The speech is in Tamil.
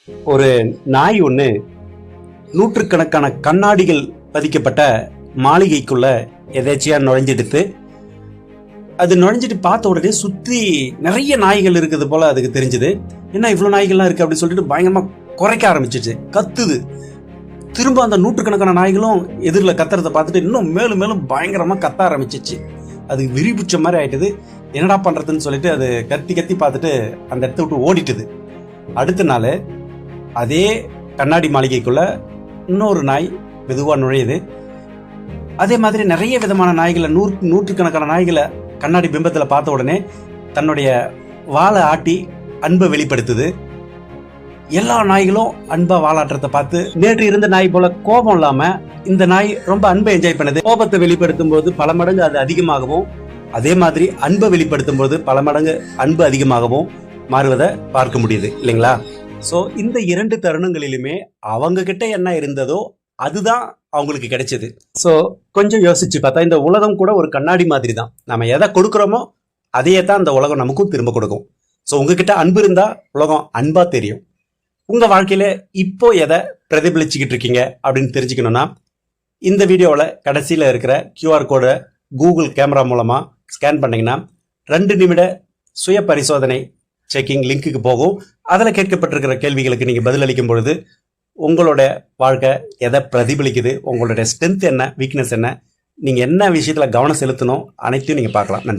ஒரு நாய் ஒன்று நூற்றுக்கணக்கான கண்ணாடிகள் பதிக்கப்பட்ட மாளிகைக்குள்ள எதேச்சியா நுழைஞ்சிடுத்து. அது நுழைஞ்சிட்டு பார்த்த உடனே சுற்றி நிறைய நாய்கள் இருக்குது போல அதுக்கு தெரிஞ்சுது. என்ன இவ்வளோ நாய்கள்லாம் இருக்குது அப்படின்னு சொல்லிட்டு பயங்கரமாக குறைக்க ஆரம்பிச்சிச்சு, கத்துது. திரும்ப அந்த நூற்றுக்கணக்கான நாய்களும் எதிரில் கத்துறதை பார்த்துட்டு இன்னும் மேலும் மேலும் பயங்கரமாக கத்த ஆரம்பிச்சிச்சு. அது விரிபுச்ச மாதிரி ஆயிட்டுது. என்னடா பண்ணுறதுன்னு சொல்லிட்டு அது கத்தி கத்தி பார்த்துட்டு அந்த இடத்த விட்டு ஓடிட்டுது. அடுத்த நாள் அதே கண்ணாடி மாளிகைக்குள்ள இன்னொரு நாய் மெதுவாக நுழையுது. அதே மாதிரி நிறைய விதமான நாய்களை நூற்றுக்கணக்கான நாய்களை கண்ணாடி பிம்பத்தில் பார்த்த உடனே தன்னுடைய வாழை ஆட்டி அன்பை வெளிப்படுத்துது. எல்லா நாய்களும் அன்பா வாழாட்டுறதை பார்த்து நேற்று இருந்த நாய் போல கோபம் இல்லாம இந்த நாய் ரொம்ப அன்பை என்ஜாய் பண்ணுது. கோபத்தை வெளிப்படுத்தும் போது பல மடங்கு அது அதிகமாகவும், அதே மாதிரி அன்பை வெளிப்படுத்தும் போது பல மடங்கு அன்பு அதிகமாகவும் மாறுவதை பார்க்க முடியுது இல்லைங்களா? ஸோ இந்த 2 தருணங்களிலுமே அவங்க கிட்ட என்ன இருந்ததோ அதுதான் அவங்களுக்கு கிடைச்சது. ஸோ கொஞ்சம் யோசிச்சு பார்த்தா இந்த உலகம் கூட ஒரு கண்ணாடி மாதிரி தான். நம்ம எதை கொடுக்குறோமோ அதையே தான் அந்த உலகம் நமக்கும் திரும்ப கொடுக்கும். ஸோ உங்ககிட்ட அன்பு இருந்தா உலகம் அன்பா தெரியும். உங்க வாழ்க்கையில இப்போ எதை பிரதிபலிச்சுக்கிட்டு இருக்கீங்க அப்படின்னு தெரிஞ்சுக்கணும்னா இந்த வீடியோவில் கடைசியில் இருக்கிற QR கோடை கூகுள் கேமரா மூலமா ஸ்கேன் பண்ணீங்கன்னா 2 நிமிட சுய பரிசோதனை செக்கிங் லிங்க்குக்கு போகும். அதில் கேட்கப்பட்டிருக்கிற கேள்விகளுக்கு நீங்கள் பதிலளிக்கும் பொழுது உங்களோட வாழ்க்கை எதை பிரதிபலிக்குது, உங்களோட ஸ்ட்ரென்த் என்ன, வீக்னஸ் என்ன, நீங்கள் என்ன விஷயத்தில் கவனம் செலுத்தணும், அனைத்தையும் நீங்கள் பார்க்கலாம். நன்றி.